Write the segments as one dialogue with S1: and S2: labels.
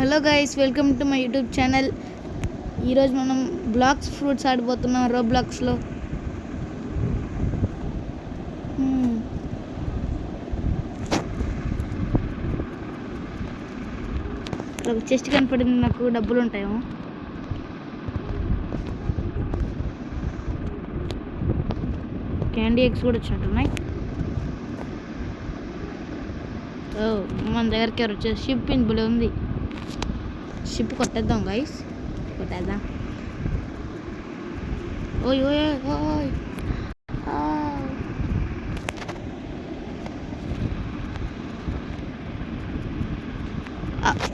S1: Hello guys, welcome to my YouTube channel. ఈరోజు మనం blocks fruits ఆడిపోతున్నాం రోబ్లాక్స్లో. ఒక చెస్ట్ కనపడింది, నాకు డబ్బులు ఉంటాయేమో. క్యాండీ ఎగ్స్ కూడా వచ్చినట్టున్నాయి. మన దగ్గరికి ఎవరు వచ్చేసి షిప్ ఇందులో ఉంది. షిప్ కొట్టేద్దాం గైస్, కొట్టేద్దాం. ఓయ్ ఓయ్ ఓయ్,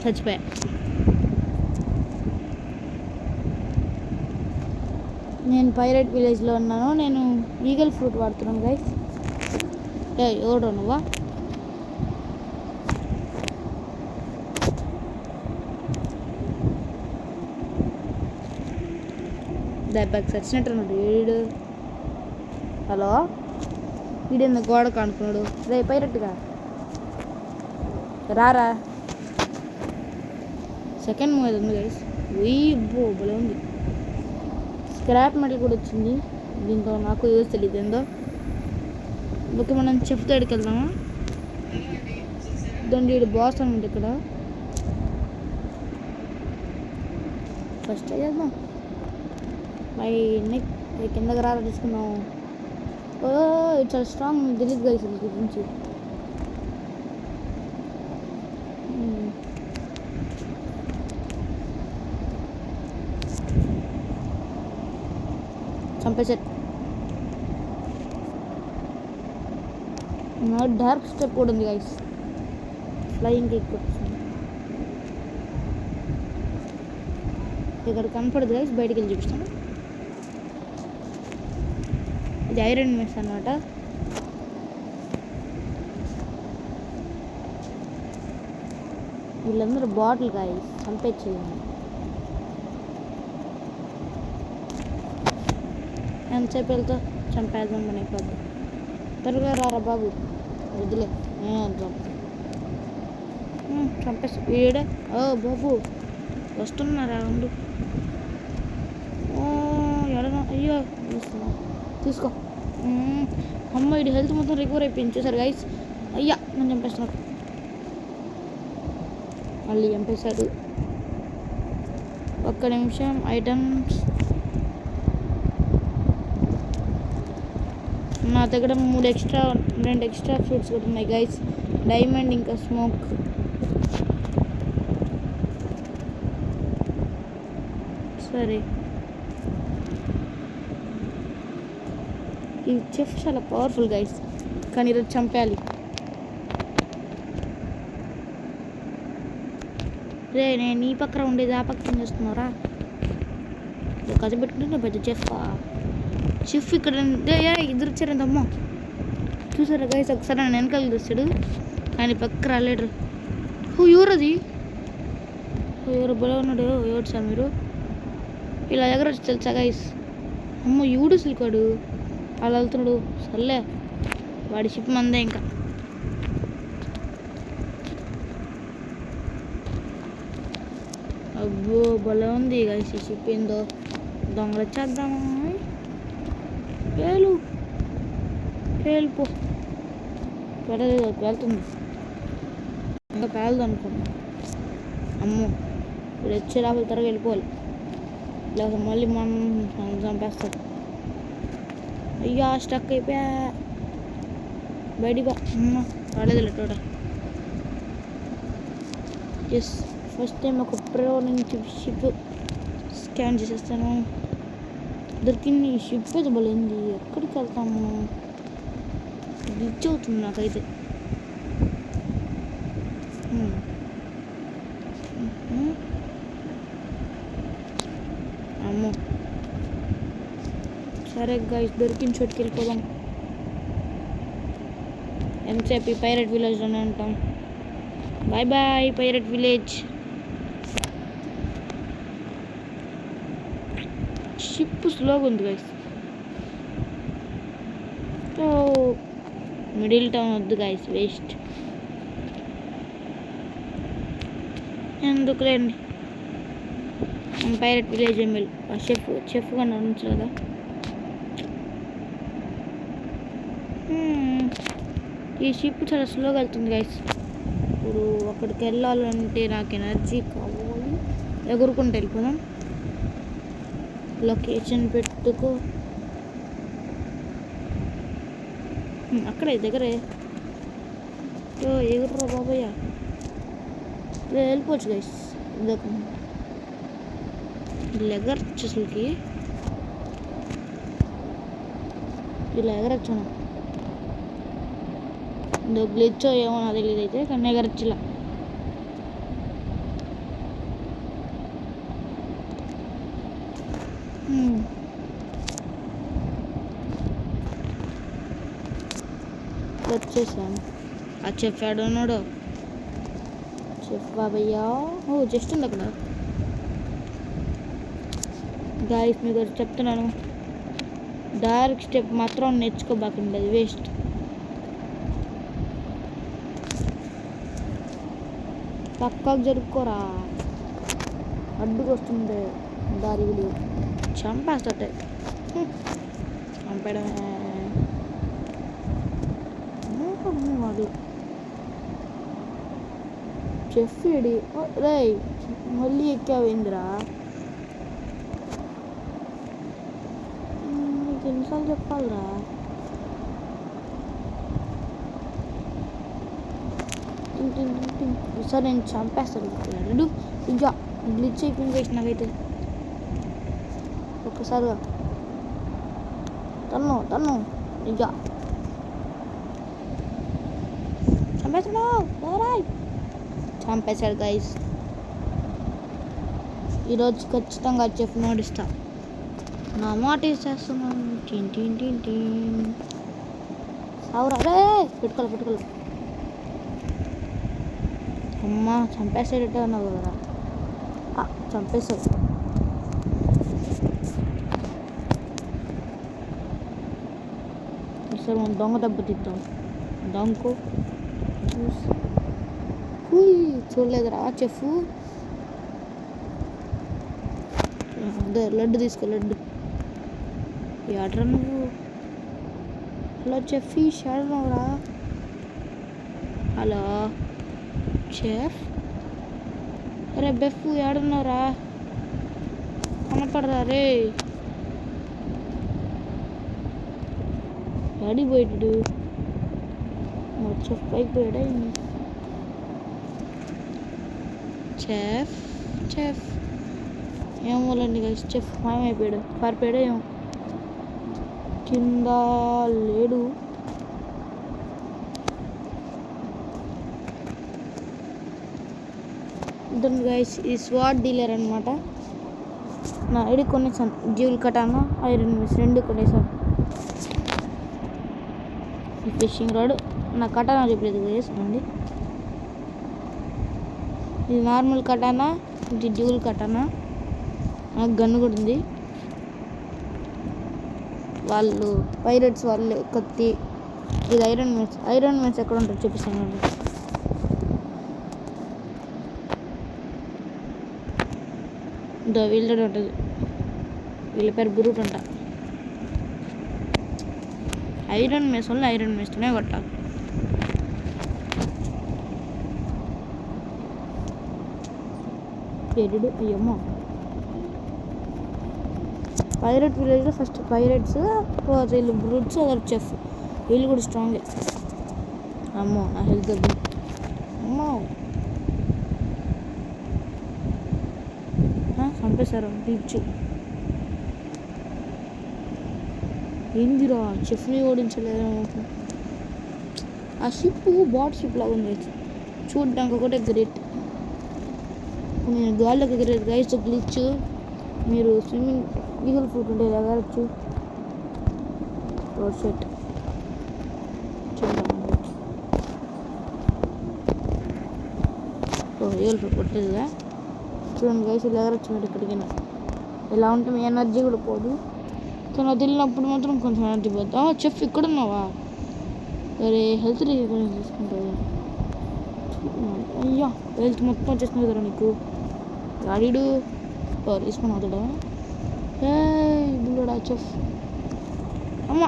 S1: చచ్చిపోయా. నేను పైరేట్ విలేజ్లో ఉన్నాను. నేను ఈగల్ ఫ్రూట్ వాడుతున్నాను గైస్. ఎవడో నువ్వా? దెబ్బకి చచ్చినట్టున్నాడు వీడు. హలో, వీడేందుకు గోడ కానుకున్నాడు? రే పైరట్టుగా రారా. సెకండ్ మూవీ ఉంది గైస్. బోబలే ఉంది. స్క్రాప్ మెటల్ కూడా వచ్చింది. దీంతో నాకు యూజ్ తెలియదు ఏందో. ఓకే, మనం చెఫ్ దగ్గరికి వెళ్దామా? దాన్ని వీడు బాస్ అనమాట. ఇక్కడ ఫస్ట్ చేద్దాం. మై నెక్ కిందకి రారా, తీసుకున్నాం. చాలా స్ట్రాంగ్ తెలియదు గైస్ దీని గురించి. చంపేసారు. డార్క్ స్టెప్ కూడా ఉంది గైస్. ఫ్లయింగ్ కేక్ ఇక్కడ కనపడదు గైస్, బయటికి వెళ్ళి చూపిస్తాను. ఇది ఐరన్ మెస్ అన్నమాట. వీళ్ళందరూ బాటిల్ గైస్, చంపేసేయండి. ఎంతసేపు వెళ్తా చంపేద్దాం మనకి వద్దు. త్వరగా రారా బాబు, వద్దులే. చంపేసి వీడే. బాబు వస్తున్నారా? ఉండు. ఎడనా? అయ్యో, తీసుకో. అమ్మ, ఇది హెల్త్ మొత్తం రికవర్ అయిపోయింది. చూసారు గైస్? అయ్యా, నన్ను చంపేస్తున్నారు. మళ్ళీ చంపేశాడు. ఒక్క నిమిషం. ఐటమ్స్ నా దగ్గర 2 ఎక్స్ట్రా ఫ్రూట్స్ కూడా ఉన్నాయి గైస్. డైమండ్ ఇంకా స్మోక్. సరే, ఈ చెఫ్ చాలా పవర్ఫుల్ గైస్, కానీ ఈరోజు చంపేయాలి. రే, నేను ఈ పక్కన ఉండేది ఆ పక్కన చేస్తున్నారా? కథ పెట్టుకుంటే పెద్ద చెఫ్ ఇక్కడ ఇద్దరు వచ్చారంతమ్మా. చూసారా గైస్? ఒకసారి నేను వెనకాల చూస్తాడు, ఆయన పక్క రాలేడు. ఎవరది? ఎవరు బల ఉన్నాడు? ఎవరు సార్ మీరు? ఇలా ఎగరొచ్చు తెలుసా గైస్? అమ్మ, ఈడు సిల్కాడు అలా వెళ్తున్నాడు. సర్లే, వాడి షిప్ మందే. ఇంకా అబ్బో, భలే ఉంది గైస్ ఈ షిప్. ఏందో దొంగలు వచ్చేద్దామా? పేలుపో. వెళ్తుంది ఇంకా, పేలదు అనుకున్నా. అమ్మో, ఇప్పుడు వచ్చే రాబోలు త్వరగా వెళ్ళిపోవాలి, లేకపోతే మళ్ళీ మనం చంపేస్తాడు. అయ్యా, స్టక్ అయిపోయా. బయటికి అమ్మ రాలేదులే టోటల్. ఎస్, ఫస్ట్ టైం ఒక ప్రో నుంచి షిప్ స్కాన్ చేసేస్తాను. దొరికింది. షిప్ అయితే బలింది. ఎక్కడికి వెళ్తాము? గ్లిచ్ అవుతుంది నాకైతే. అమ్మో, సరే గైస్, దొరికిన చోటుకి వెళ్ళిపోదాం. ఎంతసేపు ఈ పైరేట్ విలేజ్లోనే ఉంటాం. Bye bye pirate village. Ship స్లోగా ఉంది గైస్. మిడిల్ టౌన్ వద్దు గైస్, వేస్ట్. ఎందుకులేండి పైరట్ విలేజ్ ఎమ్మెల్ చెఫ్ కన్నా ఉంచు కదా. ఈ షిప్ చాలా స్లోగా వెళ్తుంది గైస్. ఇప్పుడు అక్కడికి వెళ్ళాలంటే నాకు ఎనర్జీ కావాలి. ఎగురుకుంటూ వెళ్ళిపోదాం. లొకేషన్ పెట్టుకో. అక్కడే దగ్గరే. ఎగుర్రా బాబయ్య. వెళ్ళిపోవచ్చు గైస్. ఇదొక ఎగరచ్చు అసలుకి. ఇలా ఎగరచ్చు మనం. గ్లిచ్చో ఏమో నాకు తెలియదు అయితే, కానీ ఎగరచ్చు ఇలా. వచ్చేసాను. ఆ చెఫ్ ఆడున్నాడు. చెఫ్ బాబయ్యా. ఓ జస్ట్ ఉంది అక్కడ. గాయస్ మీకు చెప్తున్నాను, డైరెక్ట్ స్టెప్ మాత్రం నేర్చుకోబాకండి, అది వేస్ట్. పక్కకు జరుపుకోరా, అడ్డుకు వస్తుంది దారి విడి. చంపేస్తాయి. చంపడమే వాడు. చెఫ్ ఇడి రే మళ్ళీ ఎక్కావేందిరా? నీకు ఎన్నిసార్లు చెప్పాలిరా? ఈసారి నేను చంపేస్తాను. ఇంకా గ్లిచ్ అయిపోయింది నాకైతే ఒక్కసారిగా. తన్ను ఇంకా చంపేశాడు గైస్. ఈరోజు ఖచ్చితంగా చెఫ్ నోడిస్తా, నా మాట ఇచ్చేస్తున్నాను. సావురా రే. పెట్టుకోవాలి. అమ్మా చంపేసేటట్టే ఉన్నావు కదరా. చంపేశావు. ఈసారి మనం దొంగ దెబ్బతిద్దాం. దొంగకు చూడలేదురా చెఫ్. లడ్డు తీసుకో. లడ్డు ఏడ్రా నువ్వు? హలో చెఫ్, షాడున్నావురా? Hello chef. అరే బెఫ్ ఏడున్నావురా? కనపడరా రే? అడిపోయాడు. చెఫ్ పైకి పోయాడా? చెఫ్ ఏమోలండి గైస్, చెఫ్ మాయమైపోయాడు, పారిపోయాడు ఏమో. కింద లేడు. ఇదండి గైస్, ఈ స్వాట్ డీలర్ అనమాట. నా ఐడి కొనేసాను. డ్యూల్ కటానా, ఐరన్ మిస్ 2 కొనేసాను. ఈ ఫిషింగ్ రాడ్ నా కటానా చెప్పలేదు వేసుకోండి. ఇది నార్మల్ కటానా, ఇది డ్యూల్ కటానా. నాకు గన్ను కూడా ఉంది. వాళ్ళు పైరట్స్ వాళ్ళు కత్తి. ఇది ఐరన్ మెన్స్ ఎక్కడ ఉంటుంది చూపిస్తాను. వీళ్ళతో ఉంటుంది. వీళ్ళ పేరు బ్రూట్ అంట. ఐరన్ మెన్స్ వల్ల ఐరన్ మెస్తోనే కొట్టాలి. పెరుడు అయ్యమ్మో. పైరట్ విలేజ్లో ఫస్ట్ పైరట్స్, వీళ్ళు బ్రూట్స్, అదర్ చెఫ్. వీళ్ళు కూడా స్ట్రాంగే. అమ్మో నా హెల్త్ అమ్మో చంపేశారు. గ్లిచ్ ఏందిరా? చెఫ్ని ఓడించలేదు. ఆ షిప్ బాట్ షిప్ లాగా ఉంది చూడడానికి, ఒకటే గ్రేట్. నేను గాల్లోకి ఎగిరేది గైస్ గ్లిచ్. మీరు స్విమ్మింగ్ ఈగల్ ఫ్రూట్ ఉంటే ఎగరచ్చు. రోడ్ సెట్ ఈగల్ ఫ్రూట్ కొట్టేదిగా. చూడండి గైస్, ఇలా ఎగరచ్చు మీరు ఎక్కడికైనా. ఇలా ఉంటే మీ ఎనర్జీ కూడా పోదు, కానీ అది వెళ్ళినప్పుడు మాత్రం కొంచెం ఎనర్జీ పోద్ది. చెఫ్ ఇక్కడ ఉన్నావా? సరే హెల్త్ తీసుకుంటావు. అయ్యా హెల్త్ మొత్తం వచ్చేస్తుంది కదరా నీకు. గాడీడు తీసుకొని అవుతాడా? ఏ బుల్లడా చెఫ్ అమ్మ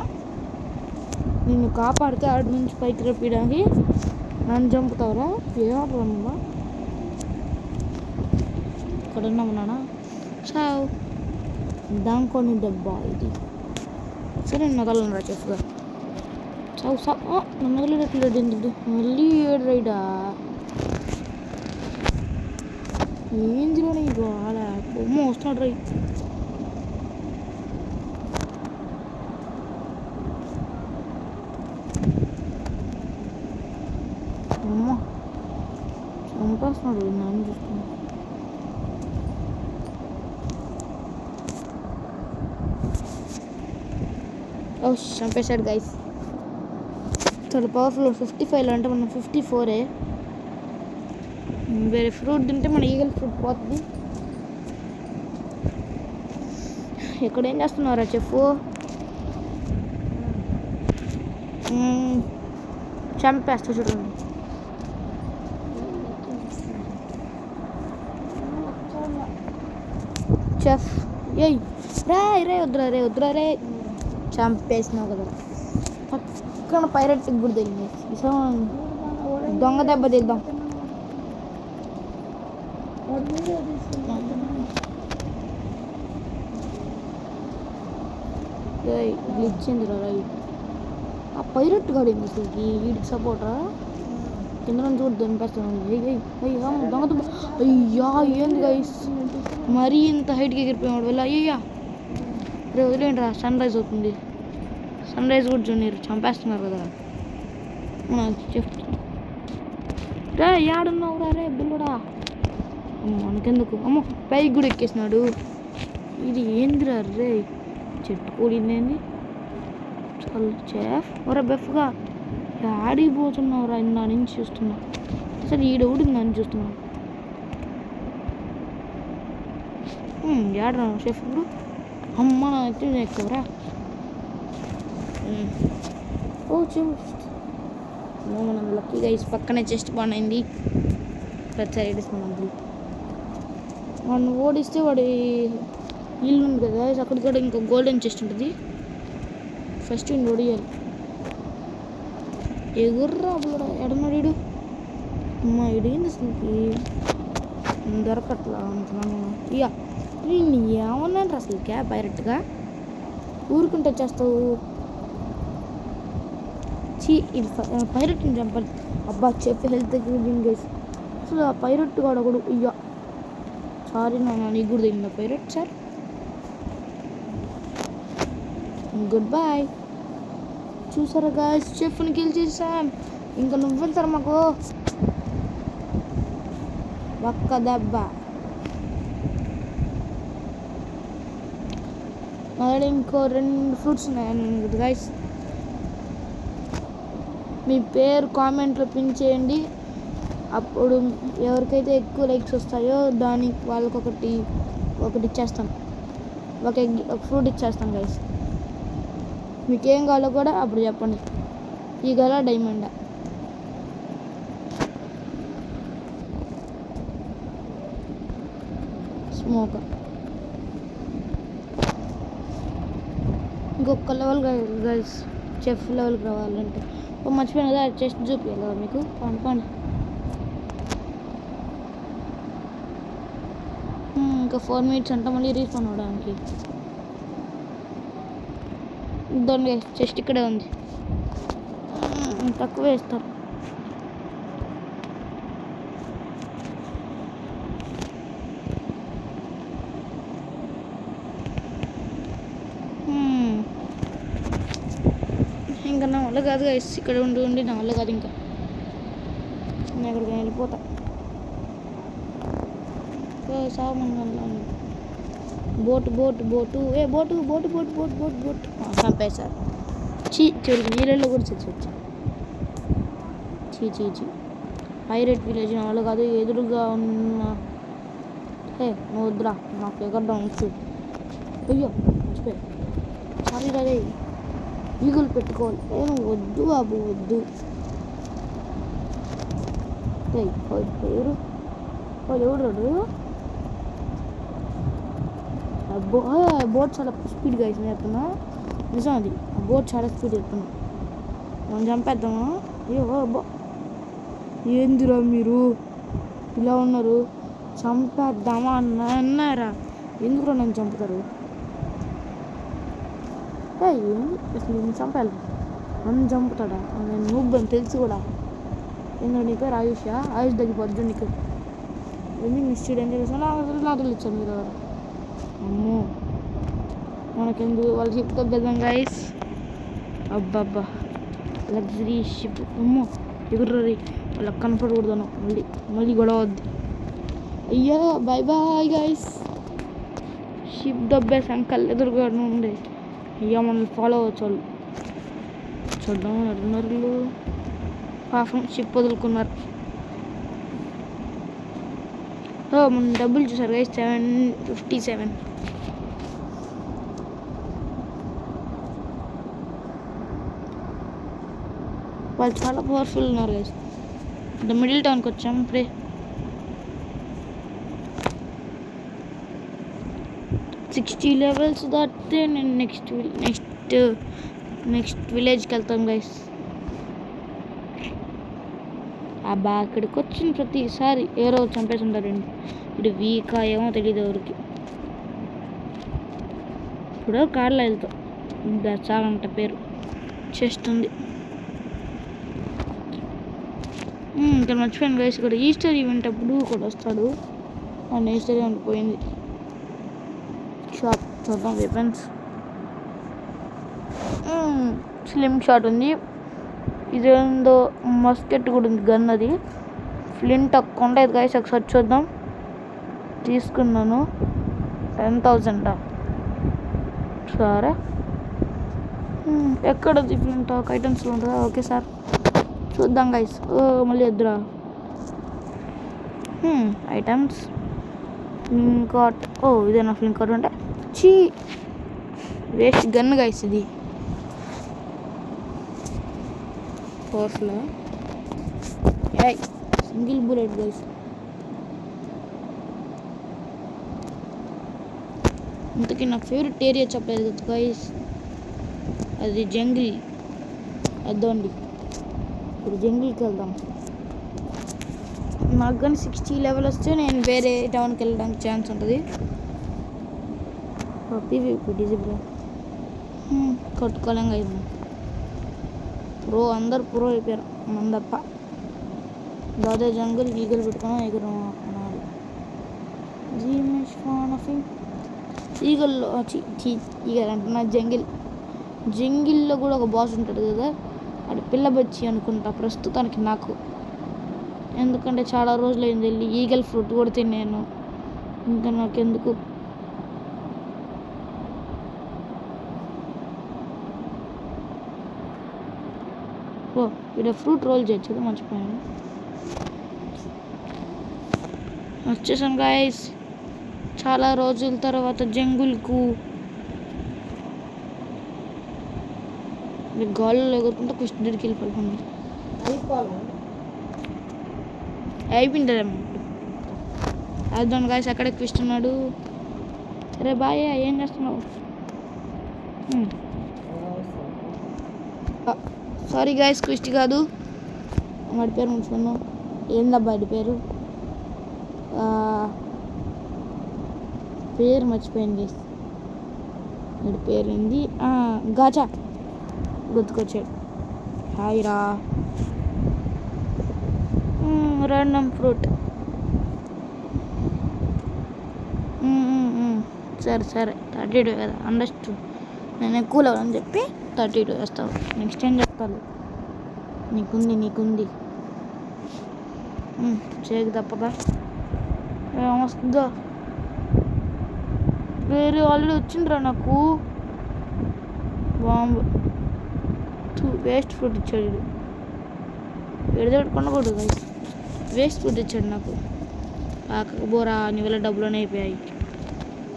S1: నిన్ను కాపాడితే ఆడి నుంచి పైకి రప్పించడానికి నన్ను చంపుతావురా? ఏమమ్మా ఇక్కడ ఉన్నామన్నానా? చావు దాంకొని దెబ్బ ఇది. సరే నేను వదలనురా చెఫ్గా. చావు సావు నన్ను వదిలేటట్లేదు ఎందుకు మళ్ళీ ఏడు రైడా? ఏందిలో నీకు అలా బొమ్మ వస్తున్నాడు రై. అమ్మ చంపేస్తున్నాడు నన్ను చూస్తున్నా. చంపేశాడు గైస్. చాలా పవర్ఫుల్. 55 అంటే మనం 54. వేరే ఫ్రూట్ తింటే మన ఈగల్ ఫ్రూట్ పోతుంది. ఎక్కడ ఏం చేస్తున్నారా చెఫ్? చంపేస్తా చూడండి. చెఫ్ ఏయ్ రే వద్దురా రే చంపేసినావు కదా. పక్కన పైరట్కి కూడా తెలియదు. దొంగ దెబ్బ తీద్దాం. గ్లిచ్చిందిరా రై. ఆ పైరట్ గాడు ఏంది అసలుకి? వీడికి సపోర్టరా? కింద నుంచి కూడా దొంపేస్తాను. దొంగ దెబ్బ. అయ్యా ఏంది గైస్ మరీ ఇంత హైట్కి ఎగిరిపోయాడు వల్ల. అయ్యా రే వదిలేండి రా, సన్ రైజ్ అవుతుంది. సన్ రైజ్ కూడా జూనియర్ చంపేస్తున్నారు కదా చెప్తా. రే ఏడున్నావురా రే బుల్లుడా? మనకెందుకు? అమ్మ పైకి కూడా ఎక్కేసినాడు. ఇది ఏందిరా రే? చెట్టు కూడిందేంది? చాలు చెఫ్ ఒరే బెఫ్గా ఆడిపోతున్నావురా. నా నుంచి చూస్తున్నా. అసలు ఈడవుడు నన్ను చూస్తున్నా. ఏడరా షెఫ్ ఇప్పుడు? అమ్మ అయితే ఎక్కువరా. ఓ చెస్ట్ మనం లక్కీగా గైస్ పక్కనే చెస్ట్ బాగుంది. ప్రతిసారి ఏడుస్తున్నాం. వాడిని ఓడిస్తే వాడి ఇల్లు ఉంది కదా అక్కడ కూడా ఇంకో గోల్డెన్ చెస్ట్ ఉంటుంది. ఫస్ట్ వీడిని ఓడియాలి. ఎగుర్రా అప్పుడు ఎడమడు. అమ్మా ఇడేంది అసలుకి దొరకట్లా అంటున్నాను. ఇక నేను ఏమన్నాను అసలుకే పైరట్గా ఊరుకుంటే వచ్చేస్తావు. ఇది పైరట్ని చంపాలి. అబ్బా చెప్పి హెల్త్ దీని గైస్. అసలు ఆ పైరట్ కూడా ఒకడు. అయ్యా సారీ నాన్న నీకు కూడా తెలియదు పైరట్ సార్. Good boy. చూసారా గాయస్ చెఫ్ని కిల్ చేసాం. ఇంకా నువ్వెళ్తారు మాకు ఒక్క దెబ్బ. అలాగే ఇంకో 2 ఫ్రూట్స్ ఉన్నాయి గైస్. మీ పేరు కామెంట్లో పిన్ చేయండి. అప్పుడు ఎవరికైతే ఎక్కువ లైక్స్ వస్తాయో దానికి వాళ్ళకి ఒకటి ఇచ్చేస్తాను. ఒక ఫ్రూట్ ఇచ్చేస్తాను గైస్. మీకేం కావాలో కూడా అప్పుడు చెప్పండి. ఈ గల డైమండ్ స్మోక్. ఇంకొక లెవెల్ గైస్ చెఫ్ లెవెల్కి రావాలంటే మర్చిపోయిన కదా చెస్ట్ చూపించాలి కదా మీకు. పండి ఇంకా 4 minutes అంట మళ్ళీ రీఫండ్ అవడానికి. దాని చెస్ట్ ఇక్కడే ఉంది. తక్కువ వేస్తారు. ఇంకా నా వల్ల కాదు గైస్. ఇక్కడ ఉండి నా వల్ల కాదు. ఇంకా నేను ఎక్కడికి వెళ్ళిపోతా. సామాన్ బోటు చంపేశారు. చివరికి నీళ్ళల్లో కూడా చచ్చొచ్చు. చీ పైరెట్ విలేజ్ నా వల్ల కాదు. ఎదురుగా ఉన్న నువ్వు వద్దురా నాకు ఎక్కడ ఉంచు. అయ్యో మర్చిపోయా. సారీ రే ఈగులు పెట్టుకోవాలి. నువ్వు వద్దు బాబు వద్దు. ఎవరు ఎవడు బోట్ చాలా స్పీడ్గా వేసింది చెప్తున్నా. నిజం అది, ఆ బోట్ చాలా స్పీడ్ చెప్తున్నా. మనం చంపేద్దామా? అయ్యో అబ్బా, ఏందిరా మీరు ఇలా ఉన్నారు? చంపేద్దామా అన్నారా? ఎందుకు నన్ను చంపుతారు? అసలు నేను చంపాలి, నన్ను చంపుతాడా? నేను నువ్వు తెలుసు కూడా. ఎందుకు నీ పేరు ఆయుష్ తగ్గిపోద్దు నీకు. ఎందుకు మిస్టేక్ ఏం చేస్తాను నాకు ఇచ్చాను మీరు. అమ్మో మనకెందుకు వాళ్ళు షిప్ తగ్గదాం గైస్. అబ్బబ్బా లగ్జరీ షిప్. అమ్మో ఎగుర్రీ, వాళ్ళకి కనపడకూడదు. మళ్ళీ గొడవ వద్దు. అయ్యా బాయ్ బాయ్ గైస్. షిప్ దబ్బేసాం, కళ్ళు ఎదురుగా ఉండే. అయ్యా మనల్ని ఫాలో అవ్వచ్చు వాళ్ళు. చూద్దాం నడున్నారు. పాపం షిప్ వదులుకున్నారు. మన డబ్బులు చూసారు గైస్, 757. వాళ్ళు చాలా పవర్ఫుల్ ఉన్నారు గైస్. మిడిల్ టౌన్కి వచ్చాం ఇప్పుడే. సిక్స్టీ లెవెల్స్ దాటితే నేను నెక్స్ట్ విలేజ్కి వెళ్తాం గైస్. అబ్బా అక్కడికి వచ్చిన ప్రతిసారి ఎవరో చంపేసి ఉంటారండి. ఇప్పుడు వీకా ఏమో తెలియదు ఎవరికి. ఇప్పుడు కార్లో వెళ్తాం. చాలంట పేరు చెస్ట్ ఉంది. ఇంకా మర్చిపోయాను గైస్, ఇక్కడ ఈస్టర్ ఈవెంట్ అప్పుడు కూడా వస్తాడు. అండ్ ఈస్టర్ ఈవెంట్ పోయింది. షాప్ చూద్దాం. వెపన్స్ స్లిమ్ షాట్ ఉంది. ఇదేందో మస్కెట్ కూడా ఉంది, గన్. అది ఫ్లింట్ అక్కడ ఇది గైస్, ఒకసారి చూద్దాం. తీసుకున్నాను 10,000. సరే ఎక్కడది ఫ్లింట్? ఐటమ్స్లో ఉంటుందా? ఓకే సార్ చూద్దాం గైస్. మళ్ళీ ఎదురా ఐటమ్స్ ఫ్లింకాట్. ఇదేనా ఫ్లింకాట్ అంటే? చీ వేస్ట్ గన్ గైస్. ఇది ఫోర్స్లో సింగిల్ బుల్లెట్ గైస్. ఇంతకీ నా ఫేవరెట్ ఏరియా చెప్పలేదు కదా గైస్, అది జంగిల్. అద్దండి, ఇప్పుడు జంగిల్కి వెళ్దాం. నాకు కానీ 60 లెవెల్ వస్తే నేను వేరే టౌన్కి వెళ్ళడానికి ఛాన్స్ ఉంటుంది. డిజిబ్రో కొట్టుకోలేం కదా ప్రో. అందరు ప్రో అయిపోయారు, మన తప్ప. దాదా జంగిల్ ఈగలు పెట్టుకున్నాం, ఎగురు అన్నారు. ఈగల్లో ఈగలు అంటున్నా. జంగిల్లో కూడా ఒక బాస్ ఉంటాడు కదా, అది పిల్ల బచ్చి అనుకుంటా ప్రస్తుతానికి నాకు. ఎందుకంటే చాలా రోజులు అయింది వెళ్ళి. ఈగల్ ఫ్రూట్ కూడా తిన్నాను, ఇంకా నాకెందుకు. ఇక్కడ ఫ్రూట్ రోల్ చేయొచ్చు, మర్చిపోయాను. వచ్చేసాం గాయస్ చాలా రోజుల తర్వాత జంగుల్కు. గాల్లో ఎగురుకుంటే కృష్ణ దగ్గరికి వెళ్ళిపోతుంది. అయిపోయిందేమో. అర్థం గాయస్ అక్కడే కృష్ణ ఉన్నాడు. సరే బాయ్, ఏం చేస్తున్నావు? సారీ గాయస్, క్రిస్టి కాదు వాడి పేరు ముంచుకున్నాం. ఏందబ్బా వాడి పేరు మర్చిపోయింది గైస్. వాడి పేరు ఏంది? గాచా గుర్తుకొచ్చాడు. హాయ్ రా. Random fruit. సరే 32 కదా, అండర్స్టూడ్. నేను ఎక్కువ లెవెల్ అని చెప్పి 32 వేస్తావు. నెక్స్ట్ ఏం చెప్తాను? నీకుంది చేయకు తప్పదా? ఏమొస్తుందో. వేరే ఆల్రెడీ వచ్చిందిరా నాకు బాంబు. వేస్ట్ ఫుడ్ ఇచ్చాడు. ఎడదోటి కొనకూడదు గైస్, వేస్ట్ ఫుడ్ ఇచ్చాడు నాకు. కాకపోరా నీ వల్ల డబ్బులు అయిపోయాయి.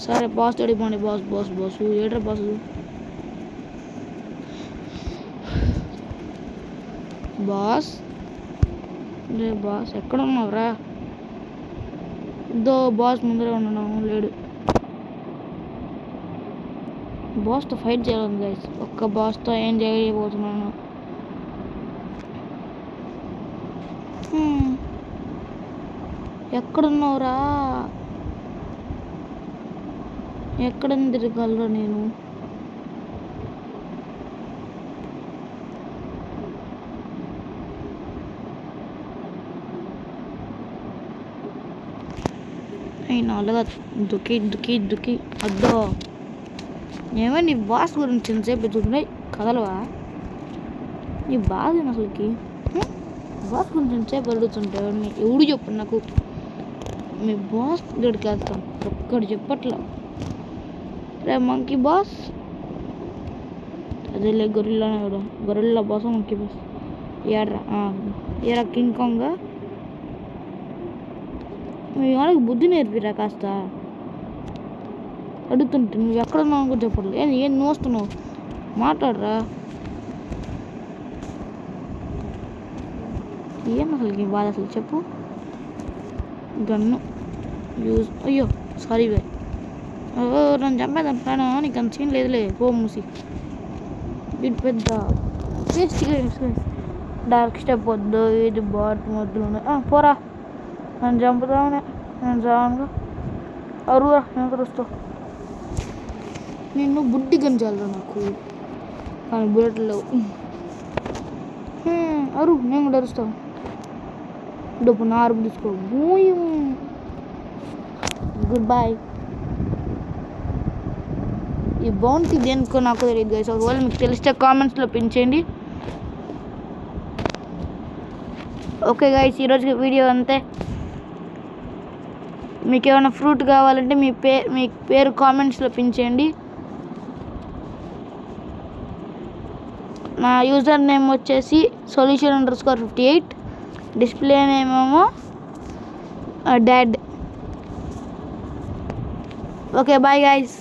S1: సరే బాస్ తోడి పోండి. బాస్ ఏడ్రా బాస్. రే బాస్ ఎక్కడ ఉన్నావురా? ఇదో బాస్ ముందరే ఉన్నాను, లేడు. బాస్తో ఫైట్ చేయాలి గైస్. ఒక్క బాస్తో ఏం చేయబోతున్నాను. ఎక్కడున్నావురా? ఎక్కడని తిరగలరా నేను? అయినా అలాగా దుక్కి దుక్కి దుక్కి అద్దో. ఏమో నీ బాస్ గురించి ఎంతసేపు ఎదుగుతున్నాయి కదలవా? నీ బాధ అసలుకి బాస్ గురించి ఎంతసేపు అడుగుతుంటావు? ఎవడు చెప్పు నాకు. మీ బాస్ దగ్గరికి వెళ్తాం, ఒక్కడు చెప్పట్లా. రే మంకీ బాస్, అదేలే గొరిల్లానే కూడా. గొరిల్లా బాస్ మంకీ బాస్ ఏరా కింగ్ కాంగ్. మీ వాళ్ళకి బుద్ధి నేర్పిరా కాస్త. అడుగుతుంటే నువ్వు ఎక్కడున్నావు కూడా చెప్పట్లేదు. ఏం నువ్వు వస్తున్నావు? మాట్లాడరా. ఏం అసలు బాధ అసలు చెప్పు. Gun use. అయ్యో సారీ బాయ్. నన్ను చంపేదంటాను. నీకు అంత సీన్ లేదులే, పో మూసి. ఇది పెద్ద డార్క్ స్టెప్ వద్దు, ఇది బాట్ వద్దు. పోరా, నన్ను చంపుతామనే. నేను చావనుగా. అరువురా, నేను కూడా వస్తావు. నిన్ను బుడ్డి గంజాలరా నాకు, కానీ బుల్లెట్లు లేవు. అరు, నేను కూడా అరుస్తావు. డబ్బు నా అరుపు తీసుకో. Good bye. ఈ బౌంటీ దేనికో నాకు తెలియదు గైస్. ఒకవేళ మీకు తెలిస్తే కామెంట్స్లో పిన్ చేయండి. ఓకే గైస్, ఈరోజు వీడియో అంతే. మీకు ఏమైనా ఫ్రూట్ కావాలంటే మీ పేరు కామెంట్స్లో పిన్ చేయండి. నా యూజర్ నేమ్ వచ్చేసి solution_58. డిస్ప్లే నేమ్ ఏమో డాడ్. Okay bye guys.